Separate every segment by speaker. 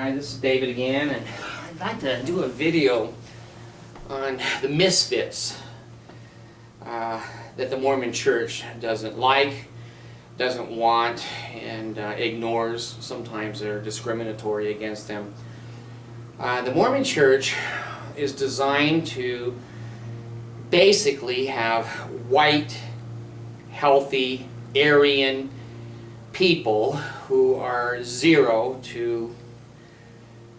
Speaker 1: Hi, this is David again, and I'd like to do a video on the misfits that the Mormon Church doesn't like, doesn't want, and ignores. Sometimes they're discriminatory against them. The Mormon Church is designed to basically have white, healthy, Aryan people who are 0 to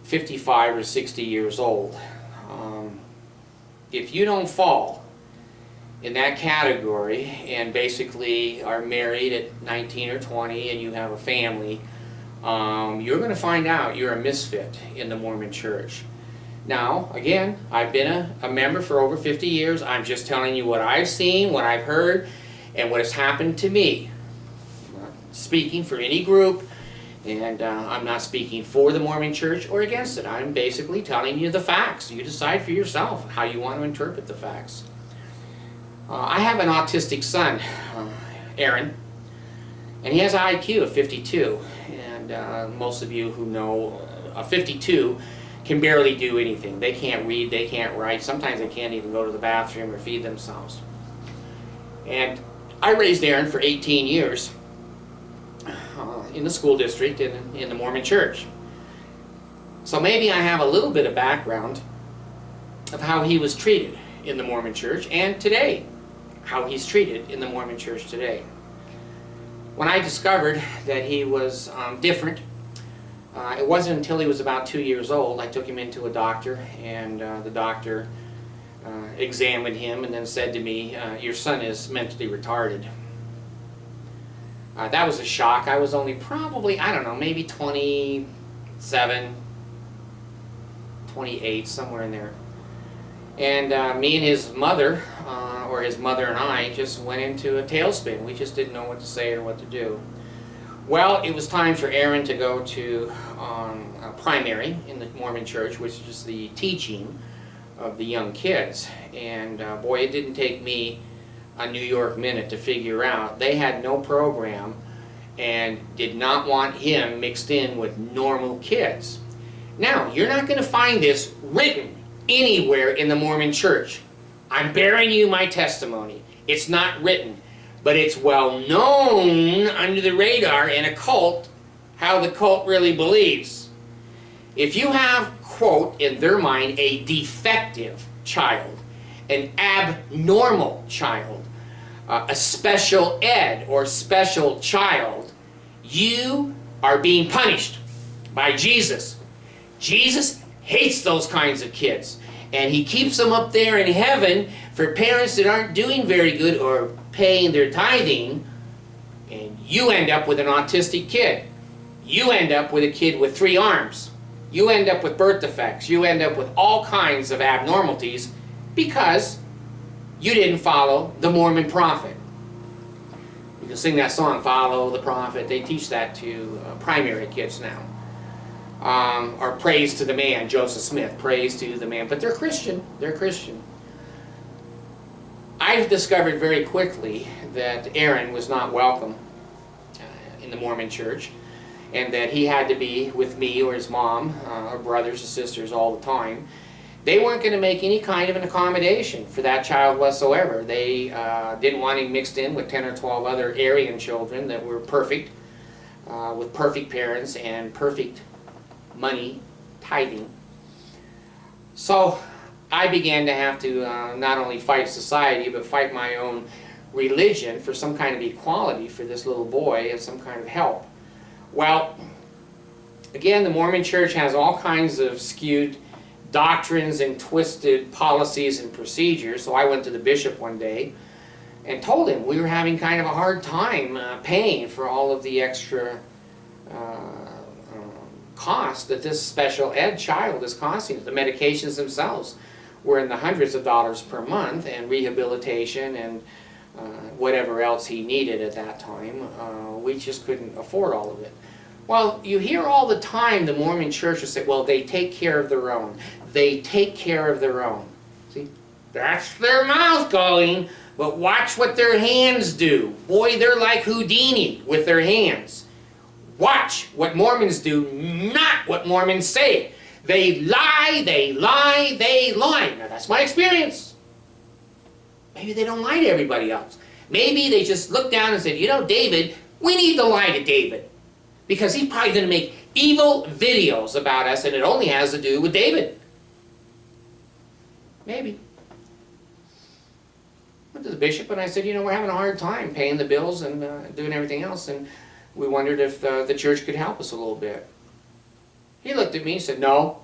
Speaker 1: 55 or 60 years old. If you don't fall in that category and basically are married at 19 or 20 and you have a family, you're going to find out you're a misfit in the Mormon Church. Now, again, I've been a member for over 50 years. I'm just telling you what I've seen, what I've heard, and what has happened to me. I'm not speaking for any group, and I'm not speaking for the Mormon Church or against it. I'm basically telling you the facts. You decide for yourself how you want to interpret the facts. I have an autistic son, Aaron, and he has an IQ of 52. And most of you who know a 52 can barely do anything. They can't read, they can't write. Sometimes they can't even go to the bathroom or feed themselves. And I raised Aaron for 18 years in the school district and in the Mormon Church. So maybe I have a little bit of background of how he was treated in the Mormon Church and today, how he's treated in the Mormon Church today. When I discovered that he was different, it wasn't until he was about 2 years old. I took him into a doctor, and the doctor examined him and then said to me, your son is mentally retarded. That was a shock. I was only probably, I don't know, maybe 27, 28, somewhere in there. And me and his mother, or his mother and I, just went into a tailspin. We just didn't know what to say or what to do. Well, it was time for Aaron to go to primary in the Mormon Church, which is the teaching of the young kids. And boy, it didn't take me a New York minute to figure out they had no program and did not want him mixed in with normal kids. Now, you're not going to find this written anywhere in the Mormon Church. I'm bearing you my testimony. It's not written, but it's well known under the radar in a cult how the cult really believes. If you have, quote, in their mind, a defective child, an abnormal child, a special ed or special child, you are being punished by Jesus. Jesus hates those kinds of kids, and he keeps them up there in heaven for parents that aren't doing very good or paying their tithing, and you end up with an autistic kid. You end up with a kid with 3 arms. You end up with birth defects. You end up with all kinds of abnormalities because you didn't follow the Mormon prophet. You can sing that song, Follow the Prophet. They teach that to primary kids now. Or Praise to the Man, Joseph Smith, Praise to the Man. But they're Christian. They're Christian. I've discovered very quickly that Aaron was not welcome in the Mormon Church, and that he had to be with me or his mom or brothers or sisters all the time. They weren't going to make any kind of an accommodation for that child whatsoever. They didn't want him mixed in with 10 or 12 other Aryan children that were perfect, with perfect parents and perfect money, tithing. So I began to have to not only fight society, but fight my own religion for some kind of equality for this little boy and some kind of help. Well, again, the Mormon Church has all kinds of skewed doctrines and twisted policies and procedures. So I went to the bishop one day and told him we were having kind of a hard time paying for all of the extra cost that this special ed child is costing. The medications themselves were in the hundreds of dollars per month, and rehabilitation and whatever else he needed at that time. We just couldn't afford all of it. Well, you hear all the time the Mormon Church will say, well, they take care of their own. They take care of their own. See, that's their mouth going, but watch what their hands do. Boy, they're like Houdini with their hands. Watch what Mormons do, not what Mormons say. They lie, they lie, they lie. Now that's my experience. Maybe they don't lie to everybody else. Maybe they just looked down and said, you know, David, we need to lie to David. Because he's probably going to make evil videos about us, and it only has to do with David. Maybe. Went to the bishop and I said, you know, we're having a hard time paying the bills and doing everything else, and we wondered if the church could help us a little bit. He looked at me and said, no.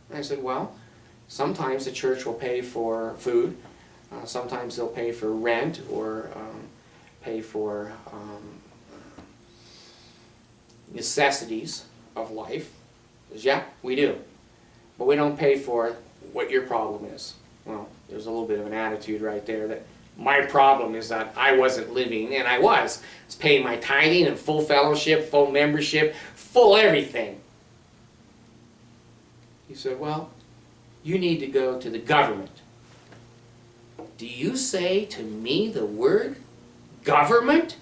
Speaker 1: And I said, well, sometimes the church will pay for food. Sometimes they'll pay for rent or pay for necessities of life. He says, yeah, we do. But we don't pay for what your problem is. Well, there's a little bit of an attitude right there that my problem is that I wasn't living, and I was paying my tithing and full fellowship, full membership, full everything. He said, well, you need to go to the government. Do you say to me the word government?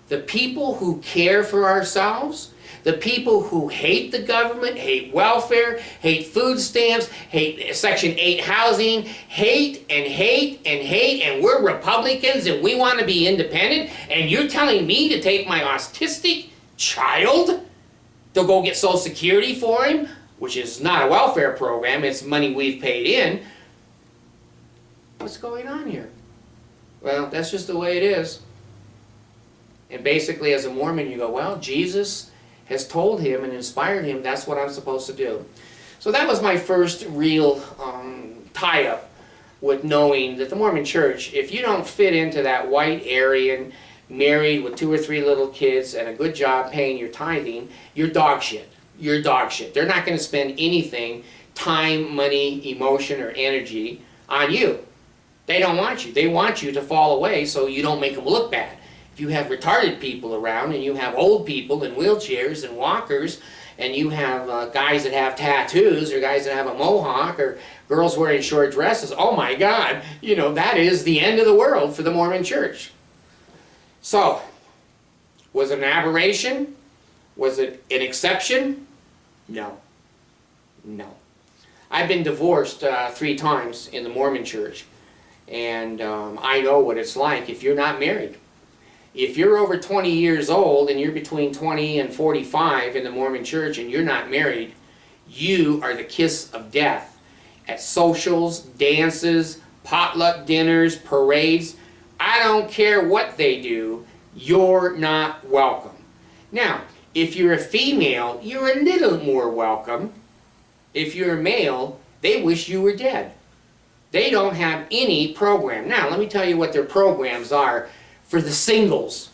Speaker 1: The people who care for ourselves? The people who hate the government, hate welfare, hate food stamps, hate Section 8 housing, hate and hate and hate, and we're Republicans and we want to be independent, and you're telling me to take my autistic child to go get Social Security for him, which is not a welfare program, it's money we've paid in. What's going on here? Well, that's just the way it is. And basically, as a Mormon, you go, well, Jesus has told him and inspired him, that's what I'm supposed to do. So that was my first real tie-up with knowing that the Mormon Church, if you don't fit into that white Aryan, married with 2 or 3 little kids and a good job paying your tithing, you're dog shit. You're dog shit. They're not going to spend anything, time, money, emotion, or energy on you. They don't want you. They want you to fall away so you don't make them look bad. If you have retarded people around, and you have old people in wheelchairs and walkers, and you have guys that have tattoos, or guys that have a mohawk, or girls wearing short dresses, oh my God, you know, that is the end of the world for the Mormon Church. So, was it an aberration? Was it an exception? No. No. I've been divorced 3 times in the Mormon Church, and I know what it's like if you're not married. If you're over 20 years old and you're between 20 and 45 in the Mormon Church and you're not married, you are the kiss of death. At socials, dances, potluck dinners, parades, I don't care what they do, you're not welcome. Now, if you're a female, you're a little more welcome. If you're a male, they wish you were dead. They don't have any program. Now, let me tell you what their programs are for the singles.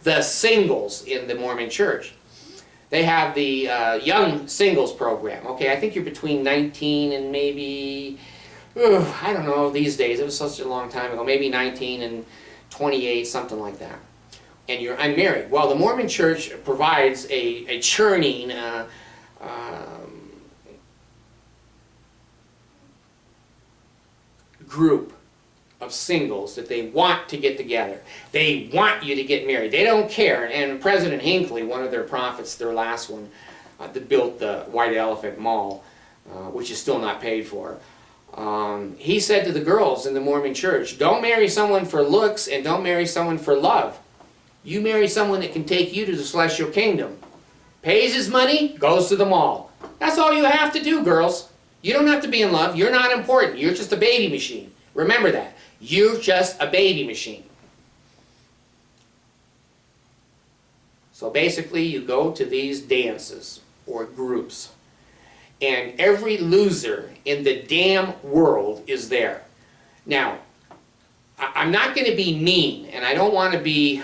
Speaker 1: The singles in the Mormon Church. They have the young singles program. Okay, I think you're between 19 and maybe, I don't know these days, it was such a long time ago, maybe 19 and 28, something like that. And you're unmarried. Well, the Mormon Church provides a churning group of singles that they want to get together. They want you to get married. They don't care. And President Hinckley, one of their prophets, their last one, that built the White Elephant Mall, which is still not paid for, he said to the girls in the Mormon Church, don't marry someone for looks and don't marry someone for love. You marry someone that can take you to the celestial kingdom. Pays his money, goes to the mall. That's all you have to do, girls. You don't have to be in love. You're not important. You're just a baby machine. Remember that. You're just a baby machine. So basically, you go to these dances or groups, and every loser in the damn world is there. Now, I'm not going to be mean, and I don't want to be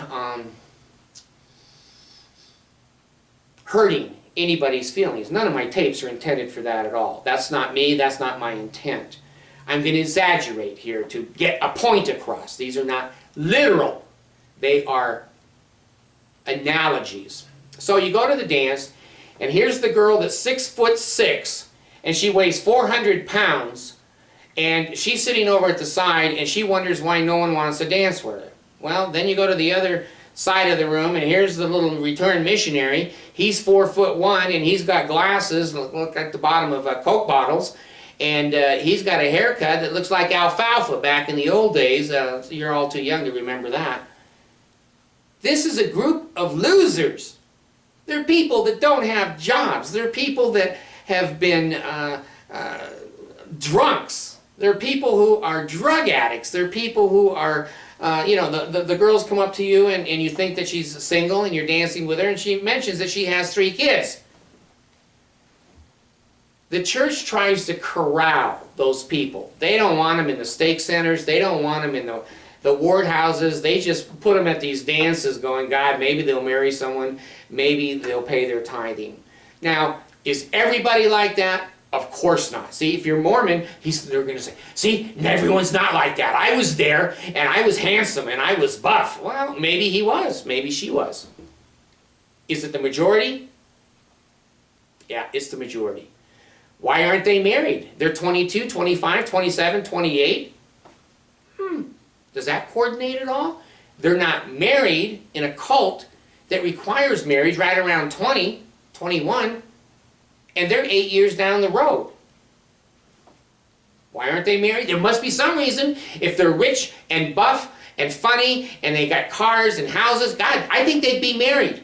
Speaker 1: hurting anybody's feelings. None of my tapes are intended for that at all. That's not me. That's not my intent. I'm going to exaggerate here to get a point across. These are not literal. They are analogies. So you go to the dance, and here's the girl that's 6'6", and she weighs 400 pounds, and she's sitting over at the side, and she wonders why no one wants to dance with her. Well, then you go to the other side of the room, and here's the little returned missionary. He's 4'1", and he's got glasses. Look at the bottom of Coke bottles. And he's got a haircut that looks like alfalfa back in the old days. You're all too young to remember that. This is a group of losers. They're people that don't have jobs. They're people that have been drunks. They're people who are drug addicts. They're people who are, the girls come up to you and you think that she's single and you're dancing with her, and she mentions that she has 3 kids. The church tries to corral those people. They don't want them in the stake centers. They don't want them in the ward houses. They just put them at these dances going, God, maybe they'll marry someone. Maybe they'll pay their tithing. Now, is everybody like that? Of course not. See, if you're Mormon, they're going to say, see, everyone's not like that. I was there, and I was handsome, and I was buff. Well, maybe he was. Maybe she was. Is it the majority? Yeah, it's the majority. Why aren't they married? They're 22, 25, 27, 28. Does that coordinate at all? They're not married in a cult that requires marriage right around 20, 21, and they're 8 years down the road. Why aren't they married? There must be some reason. If they're rich and buff and funny and they got cars and houses, God, I think they'd be married.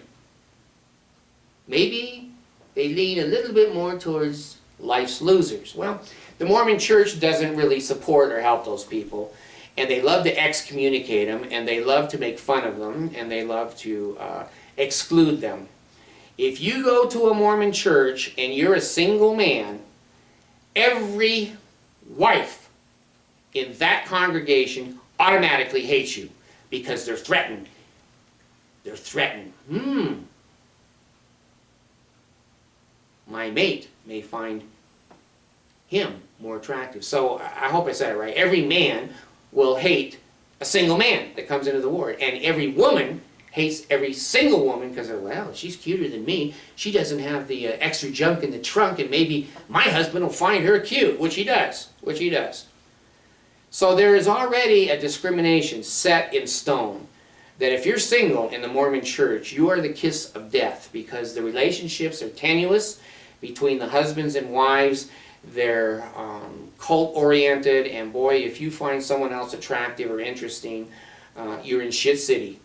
Speaker 1: Maybe they lean a little bit more towards life's losers. Well, the Mormon church doesn't really support or help those people, and they love to excommunicate them, and they love to make fun of them, and they love to exclude them. If you go to a Mormon church and you're a single man, every wife in that congregation automatically hates you because they're threatened. They're threatened. My mate may find him more attractive. So I hope I said it right. Every man will hate a single man that comes into the ward. And every woman hates every single woman because they're, well, she's cuter than me. She doesn't have the extra junk in the trunk, and maybe my husband will find her cute, which he does. So there is already a discrimination set in stone that if you're single in the Mormon church, you are the kiss of death because the relationships are tenuous between the husbands and wives. They're cult-oriented, and boy, if you find someone else attractive or interesting, you're in shit city.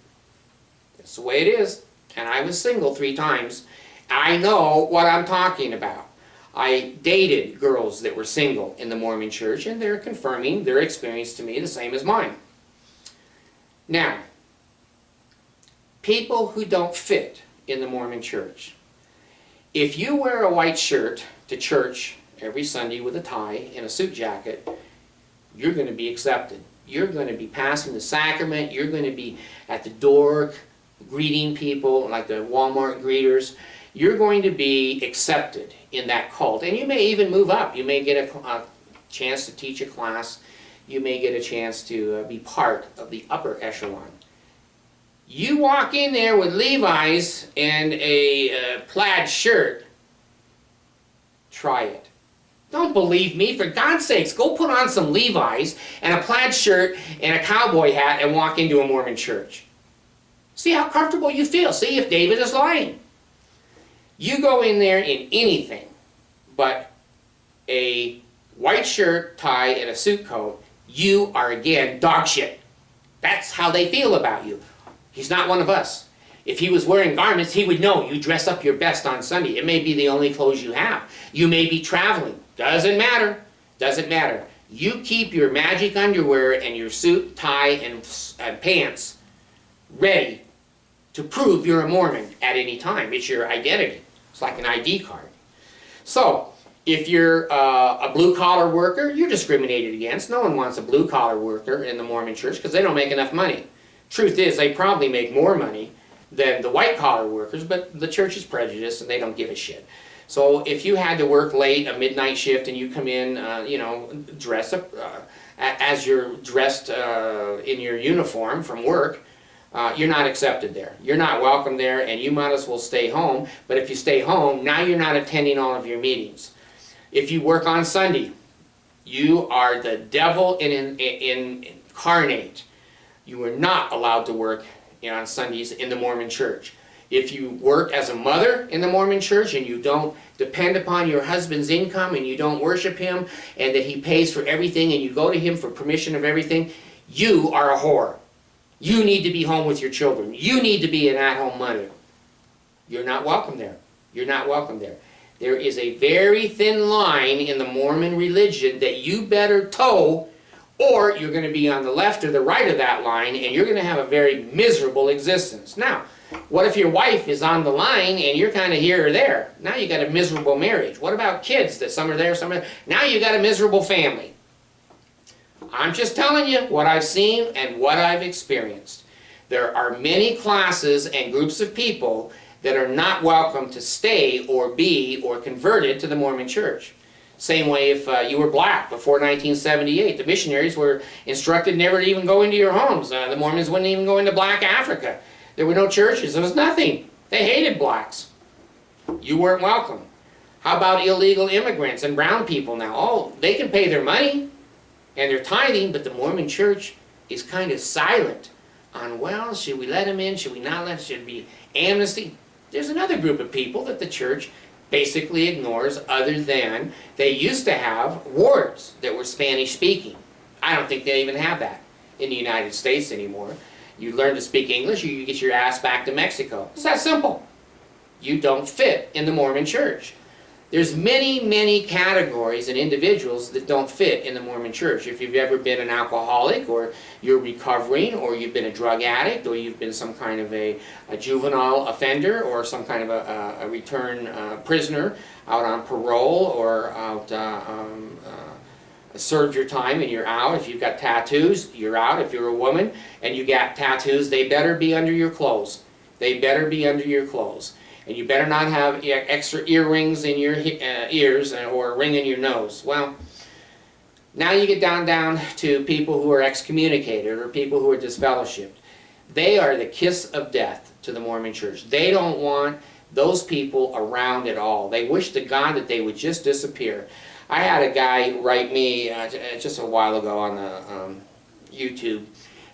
Speaker 1: That's the way it is. And I was single 3 times. I know what I'm talking about. I dated girls that were single in the Mormon church, and they're confirming their experience to me the same as mine. Now, people who don't fit in the Mormon church. If you wear a white shirt to church every Sunday with a tie and a suit jacket, you're going to be accepted. You're going to be passing the sacrament. You're going to be at the door greeting people like the Walmart greeters. You're going to be accepted in that cult. And you may even move up. You may get a chance to teach a class. You may get a chance to be part of the upper echelon. You walk in there with Levi's and a plaid shirt, try it. Don't believe me, for God's sakes, go put on some Levi's and a plaid shirt and a cowboy hat and walk into a Mormon church. See how comfortable you feel. See if David is lying. You go in there in anything but a white shirt, tie, and a suit coat, you are again dog shit. That's how they feel about you. He's not one of us. If he was wearing garments, he would know you dress up your best on Sunday. It may be the only clothes you have. You may be traveling. Doesn't matter. Doesn't matter. You keep your magic underwear and your suit, tie, and pants ready to prove you're a Mormon at any time. It's your identity. It's like an ID card. So, if you're a blue-collar worker, you're discriminated against. No one wants a blue-collar worker in the Mormon church because they don't make enough money. Truth is, they probably make more money than the white-collar workers, but the church is prejudiced and they don't give a shit. So if you had to work late, a midnight shift, and you come in, dress up as you're dressed in your uniform from work, you're not accepted there. You're not welcome there, and you might as well stay home. But if you stay home, now you're not attending all of your meetings. If you work on Sunday, you are the devil incarnate. You are not allowed to work on Sundays in the Mormon church. If you work as a mother in the Mormon church and you don't depend upon your husband's income and you don't worship him and that he pays for everything and you go to him for permission of everything, you are a whore. You need to be home with your children. You need to be an at-home mother. You're not welcome there. You're not welcome there. There is a very thin line in the Mormon religion that you better toe, or you're going to be on the left or the right of that line and you're going to have a very miserable existence. Now, what if your wife is on the line and you're kind of here or there? Now you got a miserable marriage. What about kids that some are there, some are there? Now you got a miserable family. I'm just telling you what I've seen and what I've experienced. There are many classes and groups of people that are not welcome to stay or be or converted to the Mormon church. Same way if you were black before 1978, the missionaries were instructed never to even go into your homes. The Mormons wouldn't even go into black Africa. There were no churches. There was nothing. They hated blacks. You weren't welcome. How about illegal immigrants and brown people now? Oh, they can pay their money and they're tithing, but the Mormon church is kind of silent on, well, should we let them in? Should we not let them? Should it be amnesty? There's another group of people that the church basically ignores, other than they used to have wards that were Spanish speaking. I don't think they even have that in the United States anymore. You learn to speak English or you get your ass back to Mexico. It's that simple. You don't fit in the Mormon church. There's many, many categories and individuals that don't fit in the Mormon church. If you've ever been an alcoholic, or you're recovering, or you've been a drug addict, or you've been some kind of a juvenile offender, or some kind of a return prisoner out on parole, or out served your time and you're out. If you've got tattoos, you're out. If you're a woman and you got tattoos, they better be under your clothes. They better be under your clothes. And you better not have extra earrings in your ears or a ring in your nose. Well, now you get down to people who are excommunicated or people who are disfellowshipped. They are the kiss of death to the Mormon church. They don't want those people around at all. They wish to God that they would just disappear. I had a guy write me just a while ago on the YouTube,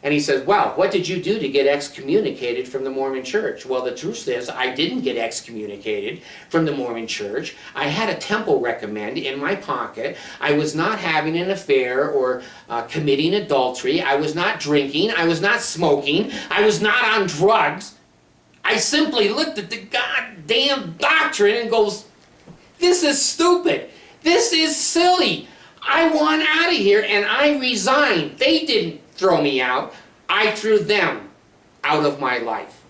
Speaker 1: and he says, well, what did you do to get excommunicated from the Mormon church? Well, the truth is, I didn't get excommunicated from the Mormon church. I had a temple recommend in my pocket. I was not having an affair or committing adultery. I was not drinking. I was not smoking. I was not on drugs. I simply looked at the goddamn doctrine and goes, this is stupid. This is silly. I want out of here and I resigned. They didn't throw me out. I threw them out of my life.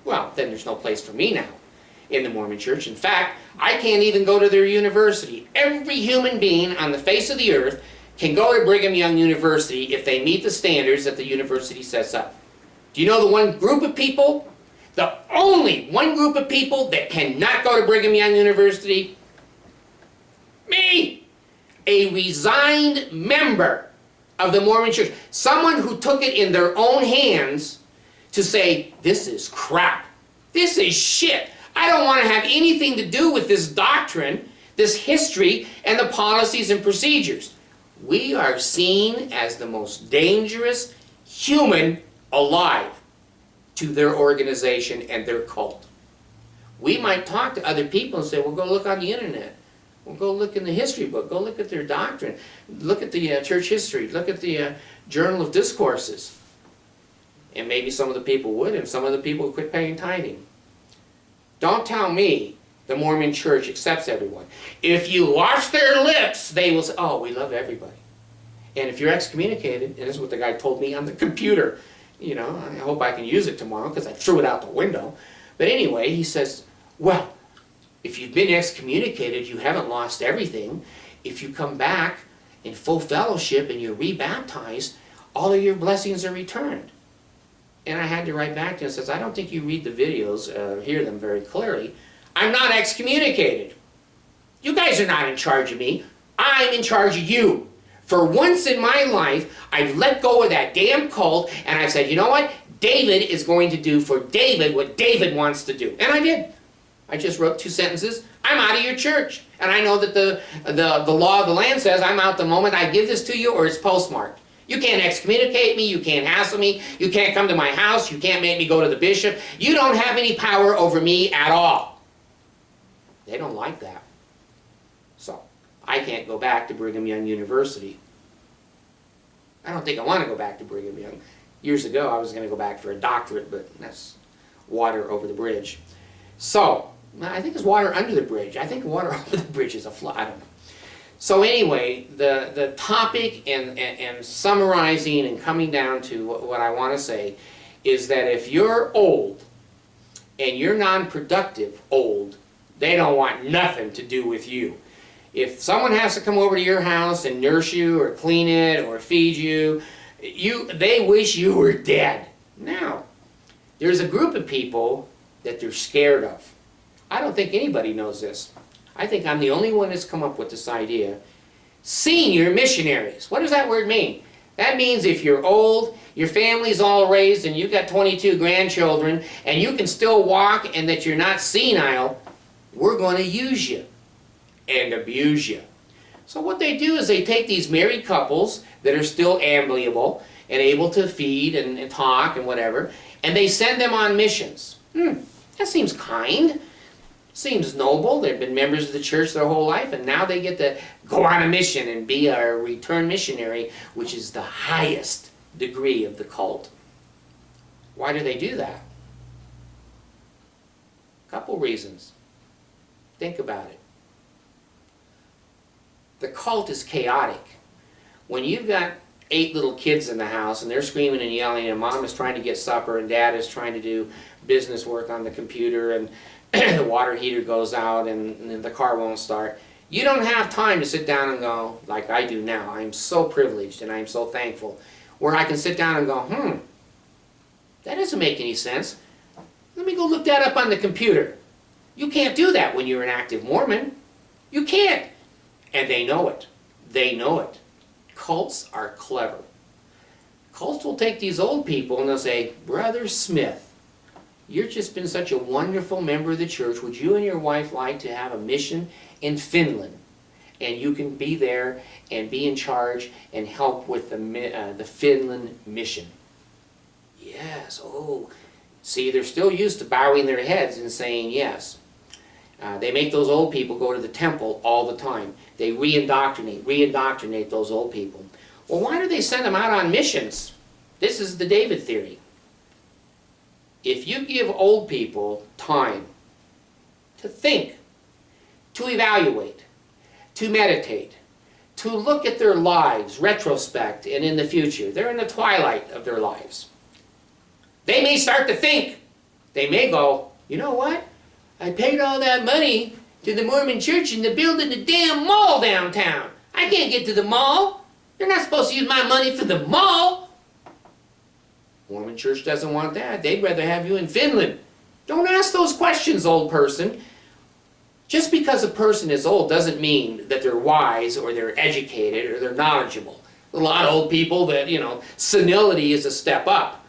Speaker 1: Well, then there's no place for me now in the Mormon church. In fact, I can't even go to their university. Every human being on the face of the earth can go to Brigham Young University if they meet the standards that the university sets up. Do you know the one group of people, the only one group of people that cannot go to Brigham Young University? Me! A resigned member of the Mormon church. Someone who took it in their own hands to say, this is crap. This is shit. I don't want to have anything to do with this doctrine, this history, and the policies and procedures. We are seen as the most dangerous human alive to their organization and their cult. We might talk to other people and say, well, go look on the internet. Well, go look in the history book. Go look at their doctrine. Look at the church history. Look at the Journal of Discourses. And maybe some of the people would, and some of the people would quit paying tithing. Don't tell me the Mormon church accepts everyone. If you wash their lips, they will say, oh, we love everybody. And if you're excommunicated, and this is what the guy told me on the computer, you know, I hope I can use it tomorrow because I threw it out the window. But anyway, he says, well, if you've been excommunicated, you haven't lost everything. If you come back in full fellowship and you're rebaptized, all of your blessings are returned. And I had to write back to him and says, I don't think you read the videos, hear them very clearly. I'm not excommunicated. You guys are not in charge of me. I'm in charge of you. For once in my life, I've let go of that damn cult, and I've said, you know what? David is going to do for David what David wants to do. And I did. I just wrote 2 sentences. I'm out of your church. And I know that the law of the land says I'm out the moment I give this to you or it's postmarked. You can't excommunicate me, you can't hassle me, you can't come to my house, you can't make me go to the bishop. You don't have any power over me at all. They don't like that. So, I can't go back to Brigham Young University. I don't think I want to go back to Brigham Young. Years ago, I was going to go back for a doctorate, but that's water over the bridge. So, I think it's water under the bridge. I think water over the bridge is a fly. I don't know. So anyway, the topic and summarizing and coming down to what I want to say is that if you're old and you're non-productive old, they don't want nothing to do with you. If someone has to come over to your house and nurse you or clean it or feed you, they wish you were dead. Now, there's a group of people that they're scared of. I don't think anybody knows this. I think I'm the only one that's come up with this idea. Senior missionaries. What does that word mean? That means if you're old, your family's all raised, and you've got 22 grandchildren, and you can still walk, and that you're not senile, we're going to use you and abuse you. So what they do is they take these married couples that are still amiable and able to feed and talk and whatever, and they send them on missions. That seems kind. Seems noble. They've been members of the church their whole life, and now they get to go on a mission and be a return missionary, which is the highest degree of the cult. Why do they do that? A couple reasons. Think about it. The cult is chaotic. When you've got 8 little kids in the house and they're screaming and yelling, and mom is trying to get supper and dad is trying to do business work on the computer, and the water heater goes out and the car won't start, you don't have time to sit down and go, like I do now. I'm so privileged and I'm so thankful, where I can sit down and go, that doesn't make any sense. Let me go look that up on the computer. You can't do that when you're an active Mormon. You can't. And they know it. They know it. Cults are clever. Cults will take these old people and they'll say, Brother Smith, you've just been such a wonderful member of the church. Would you and your wife like to have a mission in Finland? And you can be there and be in charge and help with the Finland mission. Yes. Oh, see, they're still used to bowing their heads and saying yes. They make those old people go to the temple all the time. They re-indoctrinate those old people. Well, why do they send them out on missions? This is the David theory. If you give old people time to think, to evaluate, to meditate, to look at their lives, retrospect, and in the future, they're in the twilight of their lives. They may start to think. They may go, you know what? I paid all that money to the Mormon church and they're building the damn mall downtown. I can't get to the mall. They're not supposed to use my money for the mall. Mormon church doesn't want that. They'd rather have you in Finland. Don't ask those questions, old person. Just because a person is old doesn't mean that they're wise or they're educated or they're knowledgeable. A lot of old people that, senility is a step up.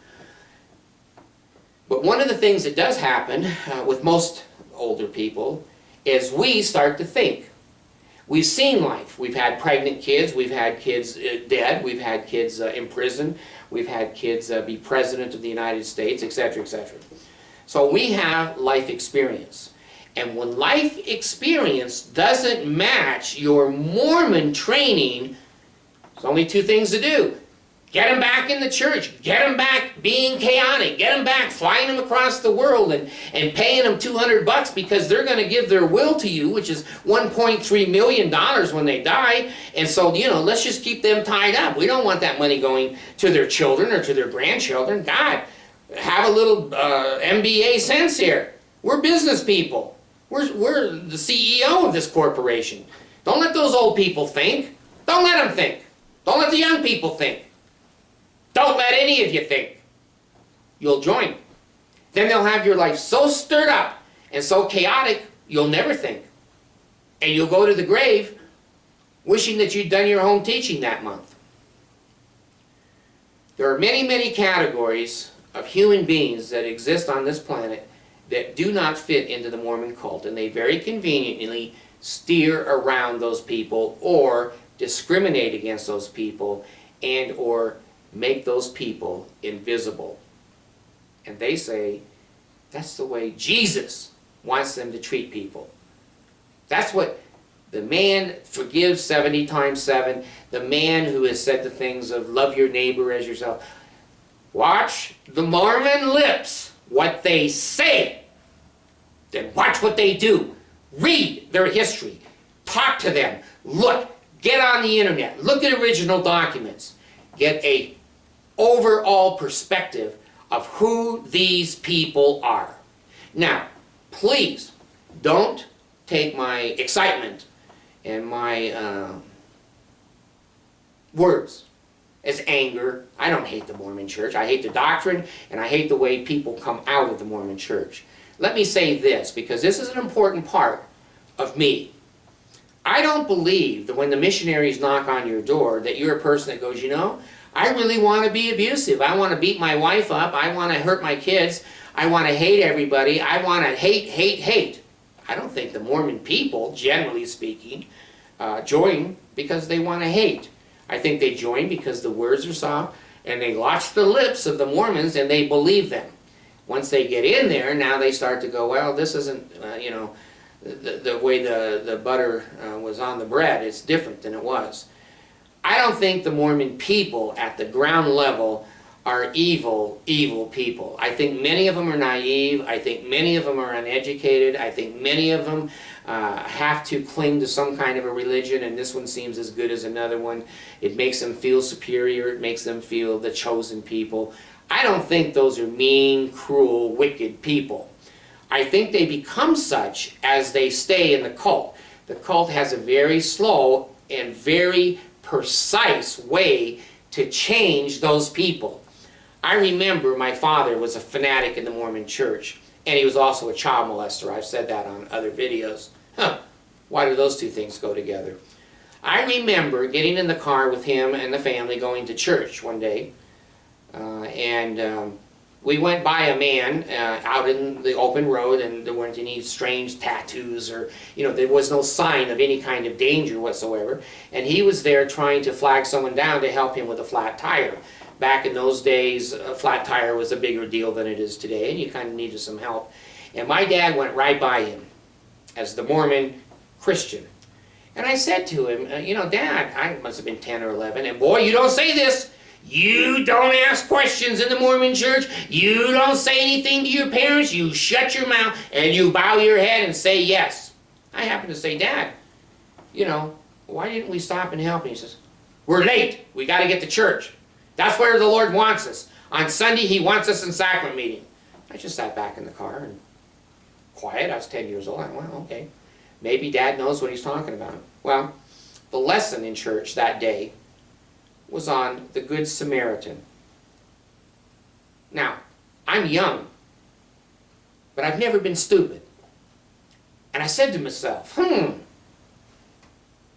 Speaker 1: But one of the things that does happen with most older people is we start to think. We've seen life. We've had pregnant kids. We've had kids dead. We've had kids in prison. We've had kids be president of the United States, etc., etc. So we have life experience. And when life experience doesn't match your Mormon training, there's only 2 things to do. Get them back in the church. Get them back being chaotic. Get them back flying them across the world and paying them $200 because they're going to give their will to you, which is $1.3 million when they die. And so, let's just keep them tied up. We don't want that money going to their children or to their grandchildren. God, have a little MBA sense here. We're business people. We're the CEO of this corporation. Don't let those old people think. Don't let them think. Don't let the young people think. Don't let any of you think. You'll join. Then they'll have your life so stirred up and so chaotic, you'll never think. And you'll go to the grave wishing that you'd done your home teaching that month. There are many, many categories of human beings that exist on this planet that do not fit into the Mormon cult, and they very conveniently steer around those people or discriminate against those people and or make those people invisible. And they say that's the way Jesus wants them to treat people. That's what the man forgives 70 times 7, the man who has said the things of love your neighbor as yourself. Watch the Mormon lips, what they say. Then watch what they do. Read their history. Talk to them. Look. Get on the internet. Look at original documents. Get a overall perspective of who these people are. Now, please don't take my excitement and my words as anger. I don't hate the Mormon Church. I hate the doctrine, and I hate the way people come out of the Mormon Church. Let me say this, because this is an important part of me. I don't believe that when the missionaries knock on your door that you're a person that goes, you know, I really want to be abusive. I want to beat my wife up. I want to hurt my kids. I want to hate everybody. I want to hate, hate, hate. I don't think the Mormon people, generally speaking, join because they want to hate. I think they join because the words are soft and they watch the lips of the Mormons and they believe them. Once they get in there, now they start to go, well, this isn't, you know, the way the butter was on the bread. It's different than it was. I don't think the Mormon people at the ground level are evil, evil people. I think many of them are naive. I think many of them are uneducated. I think many of them have to cling to some kind of a religion, and this one seems as good as another one. It makes them feel superior. It makes them feel the chosen people. I don't think those are mean, cruel, wicked people. I think they become such as they stay in the cult. The cult has a very slow and very precise way to change those people. I remember my father was a fanatic in the Mormon Church, and he was also a child molester. I've said that on other videos. Why do those two things go together? I remember getting in the car with him and the family going to church one day, and we went by a man out in the open road, and there weren't any strange tattoos or, you know, there was no sign of any kind of danger whatsoever. And he was there trying to flag someone down to help him with a flat tire. Back in those days, a flat tire was a bigger deal than it is today, and you kind of needed some help. And my dad went right by him as the Mormon Christian. And I said to him, you know, Dad, I must have been 10 or 11, and boy, you don't say this. You don't ask questions in the Mormon Church. You don't say anything to your parents. You shut your mouth and you bow your head and say yes. I happen to say, Dad, you know, why didn't we stop and help? And he says, we're late. We got to get to church. That's where the Lord wants us. On Sunday, He wants us in sacrament meeting. I just sat back in the car and quiet. I was 10 years old. I went, well, okay. Maybe Dad knows what he's talking about. Well, the lesson in church that day was on the Good Samaritan. Now, I'm young, but I've never been stupid. And I said to myself,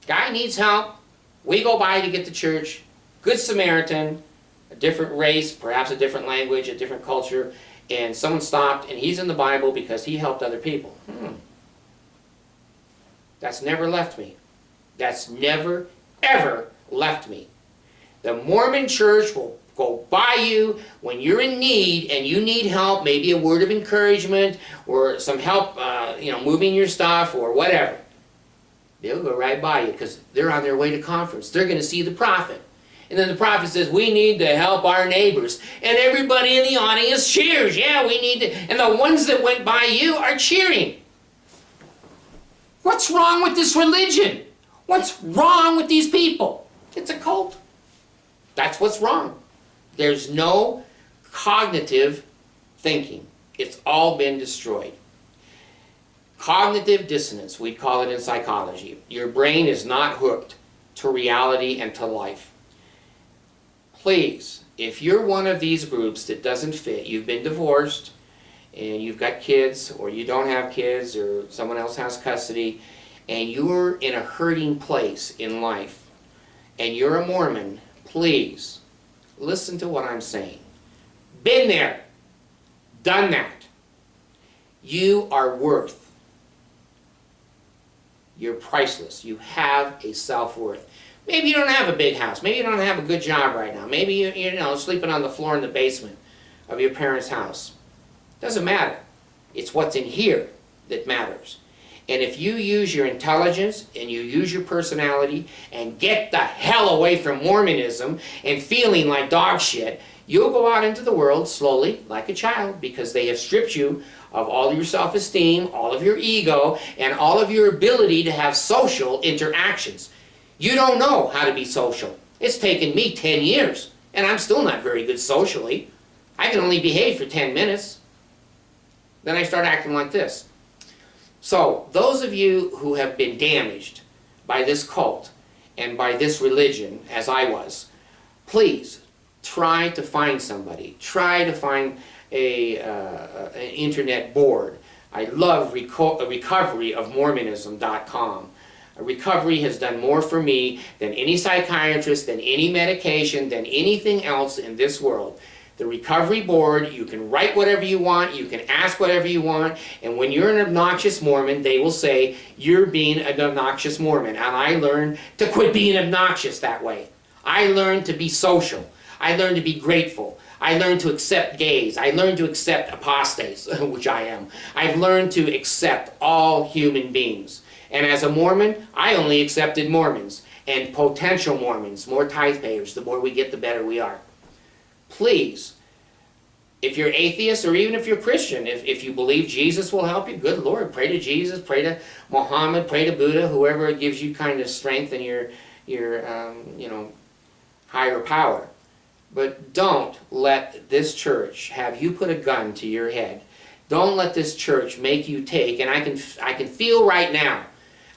Speaker 1: guy needs help. We go by to get to church. Good Samaritan, a different race, perhaps a different language, a different culture, and someone stopped, and he's in the Bible because he helped other people. That's never left me. That's never, ever left me. The Mormon Church will go by you when you're in need and you need help, maybe a word of encouragement or some help, you know, moving your stuff or whatever. They'll go right by you because they're on their way to conference. They're going to see the prophet. And then the prophet says, we need to help our neighbors. And everybody in the audience cheers. Yeah, we need to. And the ones that went by you are cheering. What's wrong with this religion? What's wrong with these people? It's a cult. That's what's wrong. There's no cognitive thinking. It's all been destroyed. Cognitive dissonance, we call it in psychology. Your brain is not hooked to reality and to life. Please, if you're one of these groups that doesn't fit, you've been divorced, and you've got kids, or you don't have kids, or someone else has custody, and you're in a hurting place in life, and you're a Mormon, please, listen to what I'm saying. Been there. Done that. You are worth. You're priceless. You have a self-worth. Maybe you don't have a big house. Maybe you don't have a good job right now. Maybe you're sleeping on the floor in the basement of your parents' house. Doesn't matter. It's what's in here that matters. And if you use your intelligence and you use your personality and get the hell away from Mormonism and feeling like dog shit, you'll go out into the world slowly like a child, because they have stripped you of all your self-esteem, all of your ego, and all of your ability to have social interactions. You don't know how to be social. It's taken me 10 years, and I'm still not very good socially. I can only behave for 10 minutes. Then I start acting like this. So, those of you who have been damaged by this cult and by this religion, as I was, please try to find somebody. Try to find an internet board. I love recoveryofmormonism.com. Recovery has done more for me than any psychiatrist, than any medication, than anything else in this world. The recovery board, you can write whatever you want, you can ask whatever you want, and when you're an obnoxious Mormon, they will say, you're being an obnoxious Mormon. And I learned to quit being obnoxious that way. I learned to be social. I learned to be grateful. I learned to accept gays. I learned to accept apostates, which I am. I've learned to accept all human beings. And as a Mormon, I only accepted Mormons and potential Mormons, more tithe payers. The more we get, the better we are. Please, if you're atheist or even if you're Christian, if you believe Jesus will help you, good Lord, pray to Jesus, pray to Muhammad, pray to Buddha, whoever gives you kind of strength in your higher power. But don't let this church have you put a gun to your head. Don't let this church make you take, and I can feel right now,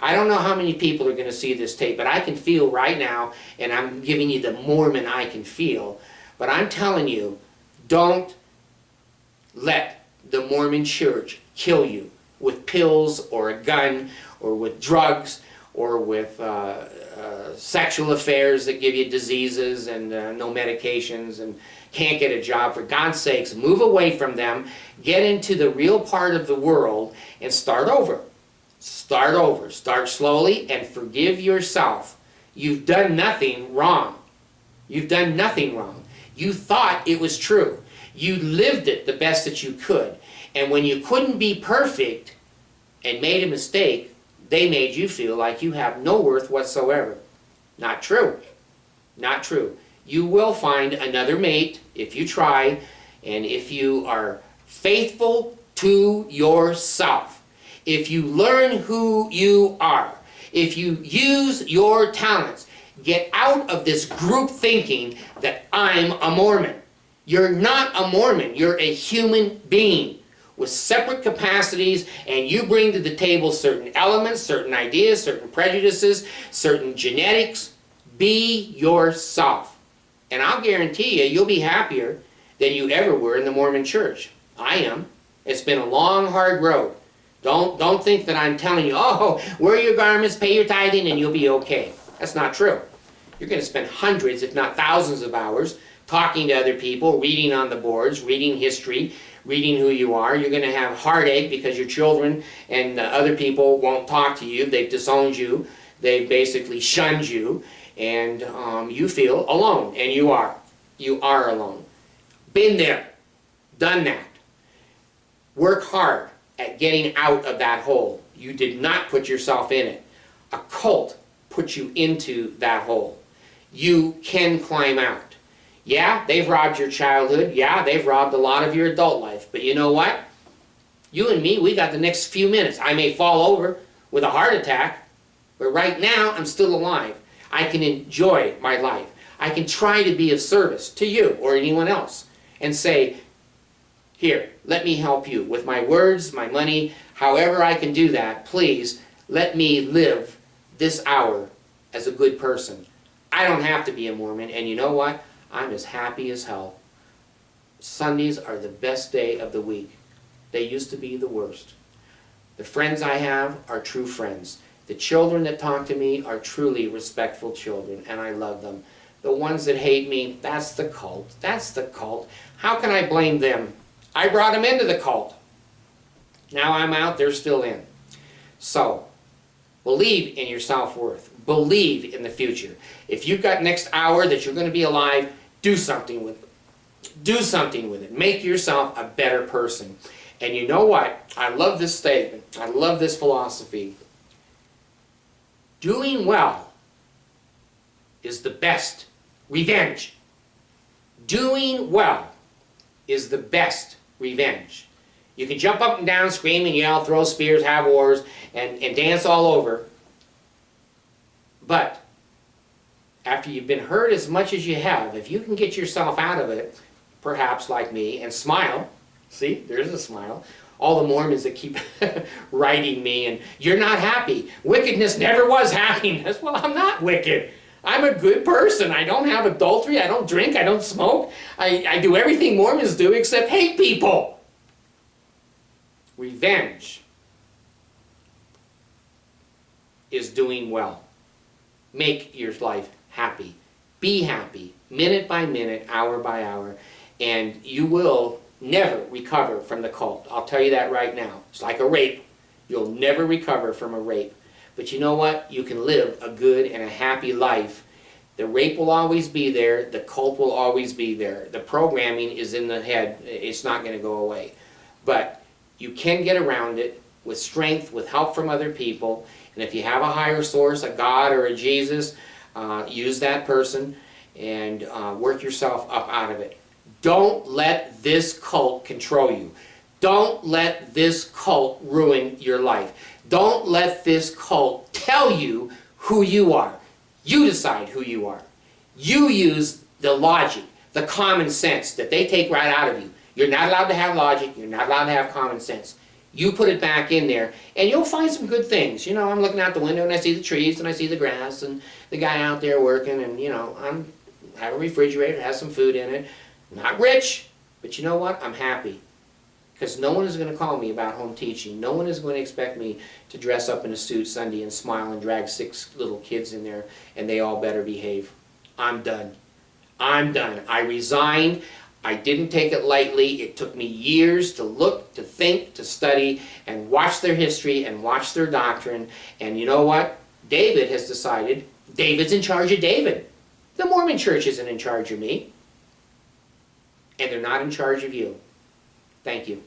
Speaker 1: I don't know how many people are going to see this tape, but I can feel right now, and I'm giving you the Mormon I can feel. But I'm telling you, don't let the Mormon church kill you with pills or a gun or with drugs or with sexual affairs that give you diseases and no medications and can't get a job. For God's sakes, move away from them, get into the real part of the world and start over. Start over. Start slowly and forgive yourself. You've done nothing wrong. You've done nothing wrong. You thought it was true. You lived it the best that you could. And when you couldn't be perfect and made a mistake, they made you feel like you have no worth whatsoever. Not true. Not true. You will find another mate if you try, and if you are faithful to yourself. If you learn who you are. If you use your talents. Get out of this group thinking that I'm a Mormon. You're not a Mormon. You're a human being with separate capacities, and you bring to the table certain elements, certain ideas, certain prejudices, certain genetics. Be yourself. And I'll guarantee you, you'll be happier than you ever were in the Mormon church. I am. It's been a long, hard road. Don't think that I'm telling you, oh, wear your garments, pay your tithing, and you'll be okay. That's not true. You're going to spend hundreds, if not thousands of hours talking to other people, reading on the boards, reading history, reading who you are. You're going to have heartache because your children and other people won't talk to you. They've disowned you. They've basically shunned you. And you feel alone. And you are. You are alone. Been there. Done that. Work hard at getting out of that hole. You did not put yourself in it. A cult put you into that hole. You can climb out. Yeah, they've robbed your childhood. Yeah, they've robbed a lot of your adult life. But you know what? You and me, we got the next few minutes. I may fall over with a heart attack, but right now I'm still alive. I can enjoy my life. I can try to be of service to you or anyone else and say, here, let me help you with my words, my money, however I can do that. Please let me live this hour as a good person. I don't have to be a Mormon, and you know what? I'm as happy as hell. Sundays are the best day of the week. They used to be the worst. The friends I have are true friends. The children that talk to me are truly respectful children, and I love them. The ones that hate me, that's the cult. That's the cult. How can I blame them? I brought them into the cult. Now I'm out, they're still in. So, Believe in your self-worth. Believe in the future. If you've got next hour that you're going to be alive, do something with it. Do something with it. Make yourself a better person. And you know what? I love this statement. I love this philosophy. Doing well is the best revenge. Doing well is the best revenge. You can jump up and down, scream and yell, throw spears, have wars, and dance all over. But after you've been hurt as much as you have, if you can get yourself out of it, perhaps like me, and smile, see, there's a smile. All the Mormons that keep writing me, and you're not happy. Wickedness never was happiness. Well, I'm not wicked. I'm a good person. I don't have adultery. I don't drink. I don't smoke. I do everything Mormons do except hate people. Revenge is doing well. Make your life happy. Be happy, minute by minute, hour by hour, and you will never recover from the cult. I'll tell you that right now. It's like a rape. You'll never recover from a rape. But you know what? You can live a good and a happy life. The rape will always be there. The cult will always be there. The programming is in the head. It's not going to go away. But you can get around it with strength, with help from other people. And if you have a higher source, a God or a Jesus, use that person and work yourself up out of it. Don't let this cult control you. Don't let this cult ruin your life. Don't let this cult tell you who you are. You decide who you are. You use the logic, the common sense that they take right out of you. You're not allowed to have logic. You're not allowed to have common sense. You put it back in there, and you'll find some good things. You know, I'm looking out the window, and I see the trees, and I see the grass, and the guy out there working, and, you know, I have a refrigerator, has some food in it. Not rich, but you know what? I'm happy. Because no one is going to call me about home teaching. No one is going to expect me to dress up in a suit Sunday and smile and drag 6 little kids in there, and they all better behave. I'm done. I'm done. I resigned. I didn't take it lightly. It took me years to look, to think, to study, and watch their history and watch their doctrine. And you know what? David has decided. David's in charge of David. The Mormon church isn't in charge of me. And they're not in charge of you. Thank you.